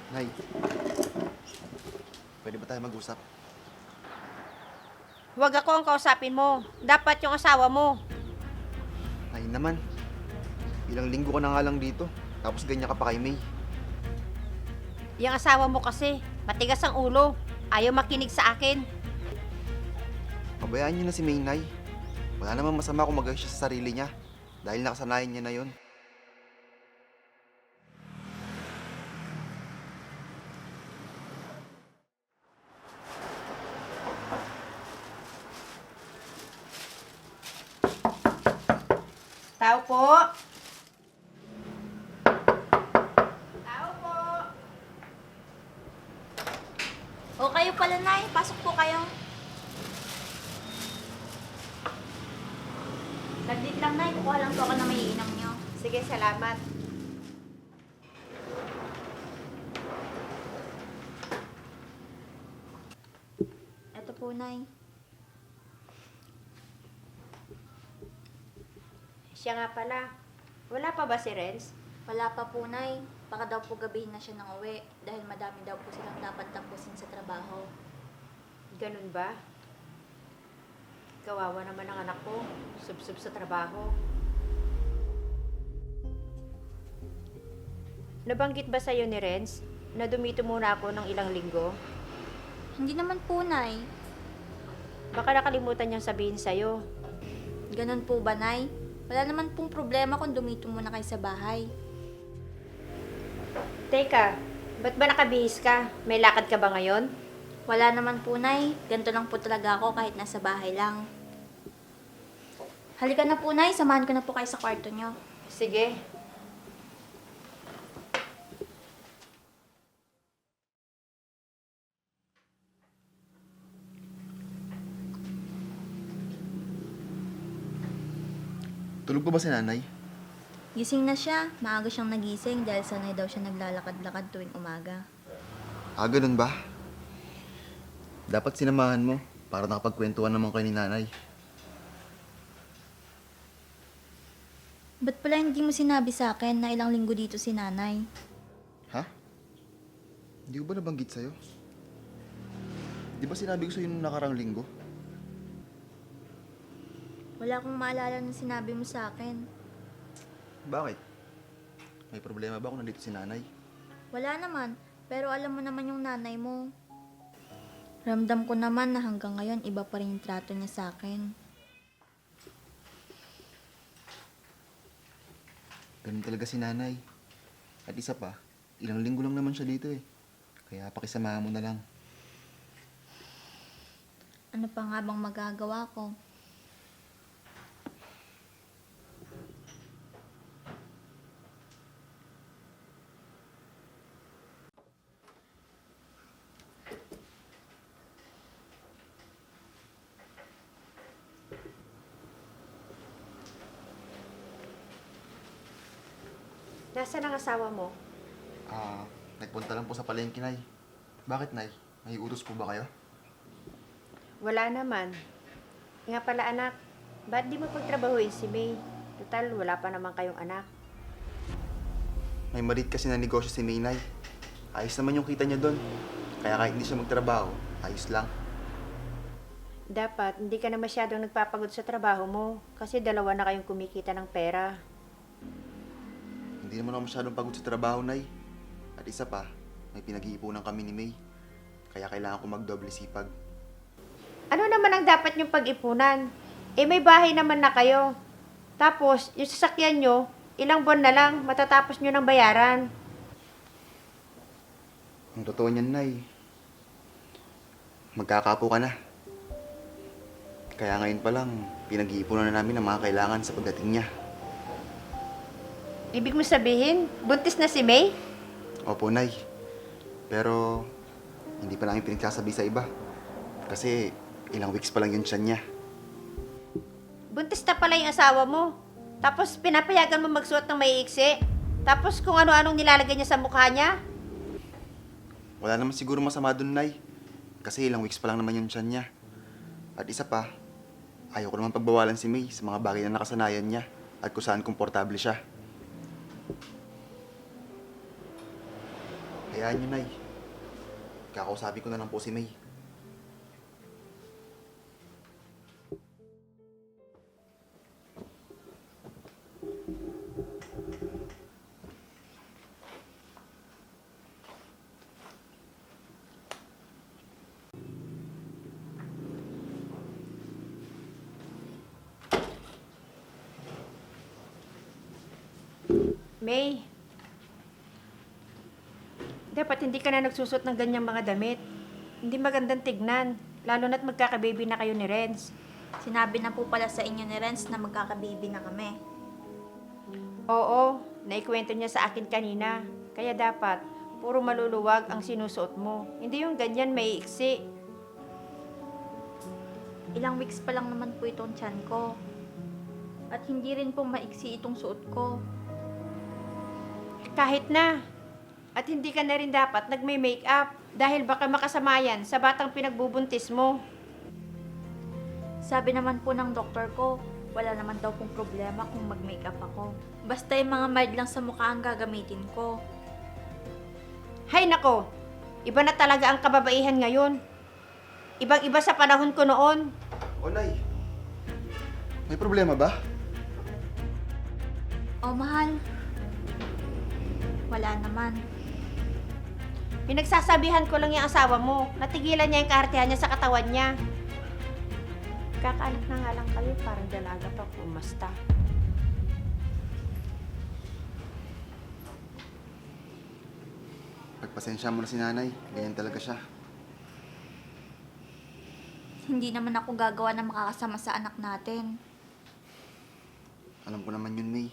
Nay, pwede ba tayo mag-usap? Huwag ako ang kausapin mo. Dapat yung asawa mo. Nay naman, ilang linggo ka na nga lang dito. Tapos ganyan ka pa kay May. Yung asawa mo kasi, matigas ang ulo. Ayaw makinig sa akin. Pabayaan niyo na si May, Nay. Wala namang masama kung mag siya sa sarili niya. Dahil nakasanayan niya na yon. Tao po. Tao po. O kayo pala, Nay. Pasok po kayo. Saglit lang, Nay. Kukuha lang po ako na may iinom nyo. Sige, salamat. Ito po, Nay. Siya nga pala. Wala pa ba si Renz? Wala pa po, Nay. Baka daw po gabihin na siya ng uwi dahil madami daw po silang dapat tapusin sa trabaho. Ganun ba? Kawawa naman ang anak ko. Sub-sub sa trabaho. Nabanggit ba sa'yo ni Renz na dumito muna ako ng ilang linggo? Hindi naman po, Nay. Baka nakalimutan niyang sabihin sa'yo. Ganun po ba, Nay? Wala naman pong problema kung dumito muna kayo sa bahay. Teka, ba't ba nakabihis ka? May lakad ka ba ngayon? Wala naman po, Nay. Ganito lang po talaga ako kahit nasa bahay lang. Halika na po, Nay. Samahan ko na po kayo sa kwarto nyo. Sige. Tulog pa ba si nanay? Gising na siya. Maaga siyang nagising dahil sanay daw siya naglalakad-lakad tuwing umaga. Ganun ba? Dapat sinamahan mo para nakapagkwentuhan naman kayo ni nanay. Ba't pala hindi mo sinabi sa akin na ilang linggo dito si nanay? Ha? Hindi ko ba nabanggit sa'yo? Di ba sinabi ko sa'yo nung nakarang linggo? Wala akong maalala na sinabi mo sa akin. Bakit? May problema ba kung nandito si nanay? Wala naman, pero alam mo naman yung nanay mo. Ramdam ko naman na hanggang ngayon iba pa rin yung trato niya sa akin. Ganun talaga si nanay. At isa pa, ilang linggo lang naman siya dito eh. Kaya pakisamahan mo na lang. Ano pa nga bang magagawa ko? Nasaan ang asawa mo? Nagpunta lang po sa palengke, Nay. Bakit, Nay? May utos po ba kayo? Wala naman. Nga pala anak, ba't di mo pagtrabahuin si May? Total, wala pa naman kayong anak. May maliit kasi na negosyo si May, Nay. Ayos naman yung kita niya doon. Kaya kahit hindi siya magtrabaho, ayos lang. Dapat, hindi ka na masyadong nagpapagod sa trabaho mo kasi dalawa na kayong kumikita ng pera. Hindi naman ako masyadong pagod sa trabaho, Nay. At isa pa, may pinag-iipunan kami ni May. Kaya kailangan ko magdoble sipag. Ano naman ang dapat niyong pag-ipunan? Eh may bahay naman na kayo. Tapos, yung sasakyan nyo, ilang buwan na lang, matatapos nyo ng bayaran. Ang totoo niyan, Nay. Magkakapo ka na. Kaya ngayon pa lang, pinag-iipunan na namin ang mga kailangan sa pagdating niya. Ibig mo sabihin, buntis na si May? Opo, Nay. Pero, hindi pa namin pinagsasabi sa iba. Kasi, ilang weeks pa lang yung tiyan niya. Buntis na pala yung asawa mo. Tapos pinapayagan mo magsuot ng maiiksi. Tapos kung ano-anong nilalagay niya sa mukha niya. Wala naman siguro masama dun, Nay. Kasi ilang weeks pa lang naman yung tiyan niya. At isa pa, ayaw ko naman pagbawalan si May sa mga bagay na nakasanayan niya at kung saan komportable siya. Hayaan nyo, Nay. Kakausapin ko na lang po si May. May, dapat hindi ka na nagsusot ng ganyang mga damit. Hindi magandang tignan, lalo na't magkakababy na kayo ni Renz. Sinabi na po pala sa inyo ni Renz na magkakababy na kami. Oo, naikwento niya sa akin kanina. Kaya dapat, puro maluluwag ang sinusuot mo. Hindi yung ganyan may iksi. Ilang weeks pa lang naman po itong tiyan ko. At hindi rin po maiksi itong suot ko. Kahit na. At hindi ka na rin dapat nagme-makeup dahil baka makasama yan sa batang pinagbubuntis mo. Sabi naman po ng doktor ko, wala naman daw pong problema kung mag-makeup ako. Basta yung mga mild lang sa mukha ang gagamitin ko. Hay nako, iba na talaga ang kababaihan ngayon. Ibang-iba sa panahon ko noon. O, Nay. May problema ba? Oh, mahal. Wala naman. Pinagsasabihan ko lang yung asawa mo. Natigilan niya yung kaartehan niya sa katawan niya. Kakaanak na nga lang kayo, parang dalaga pa kumasta. Pagpasensya mo na si Nanay. Ganyan talaga siya. Hindi naman ako gagawa ng makakasama sa anak natin. Alam ko naman yun, May.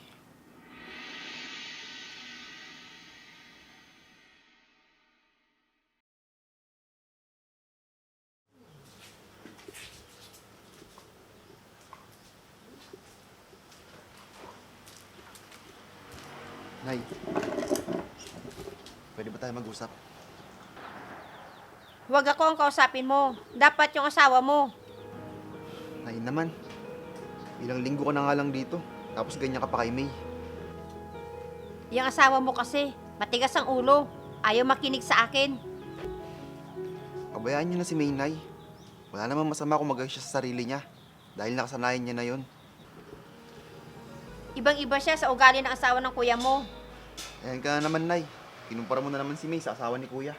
Nay, pwede ba tayo mag-usap? Huwag ako ang kausapin mo. Dapat yung asawa mo. Nay naman, ilang linggo ka na nga lang dito. Tapos ganyan ka pa kay May. Yung asawa mo kasi, matigas ang ulo. Ayaw makinig sa akin. Pabayaan niyo na si May, Nay. Wala namang masama kung mag-ayos siya sa sarili niya. Dahil nakasanayan niya na yon. Ibang-iba siya sa ugali ng asawa ng kuya mo. Ayan ka na naman, Nay. Kinumpara mo na naman si May sa asawa ni Kuya.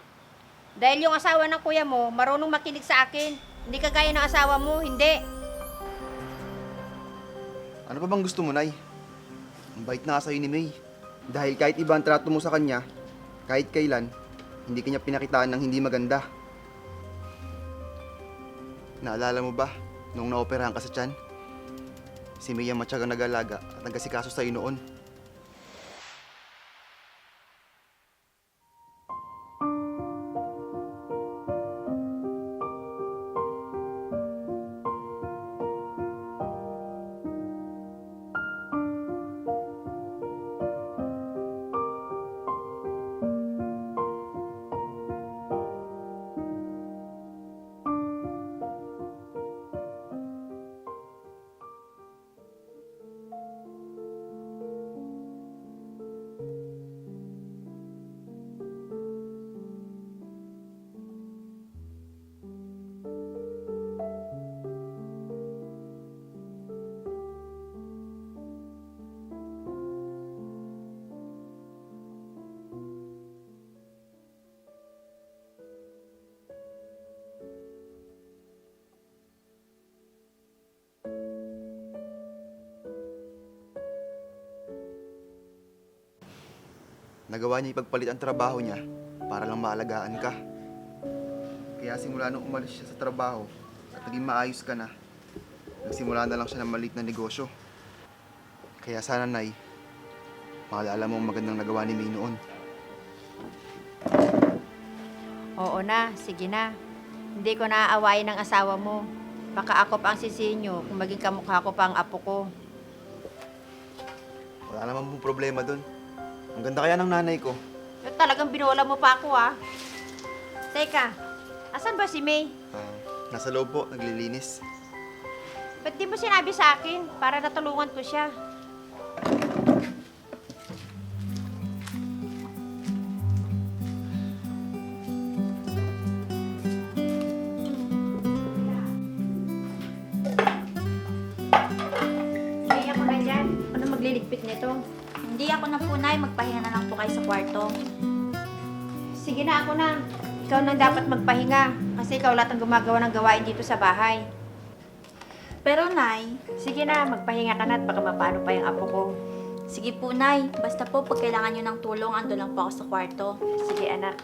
Dahil yung asawa ng kuya mo, marunong makinig sa akin. Hindi kagaya ng asawa mo, hindi. Ano pa bang gusto mo, Nay? Ang bait na nga sa'yo ni May. Dahil kahit iba ang trato mo sa kanya, kahit kailan, hindi kanya pinakitaan ng hindi maganda. Naalala mo ba, nung naoperahan ka sa tiyan? Si May ang matyagang nag-alaga at nagkasikaso sa'yo noon. Nagawa niya ipagpalit ang trabaho niya para lang maalagaan ka. Kaya simula nung umalis siya sa trabaho at naging maayos ka na, nagsimula na lang siya ng maliit na negosyo. Kaya sana, Nay, maalala mo ang magandang nagawa ni May noon. Oo na, sige na. Hindi ko naaawayin ng asawa mo. Baka ako pa ang sisihin nyo kung maging kamukha ko pa ang apo ko. Wala naman pong problema doon. Ang ganda kaya ng nanay ko. Talagang binola mo pa ako, ah. Teka, asan ba si May? Nasa loob po, naglilinis. Ba't di mo sinabi sa akin para natulungan ko siya? pagliligpit nito. Hindi ako na po, Nay. Magpahinga na lang po kayo sa kwarto. Sige na, ako na. Ikaw nang dapat magpahinga. Kasi ikaw lahat ang gumagawa ng gawain dito sa bahay. Pero, Nay, Sige na, magpahinga ka na at baka mapano pa yung apo ko. sige po, Nay. Basta po, pag kailangan nyo ng tulong, ando lang po ako sa kwarto. Sige anak.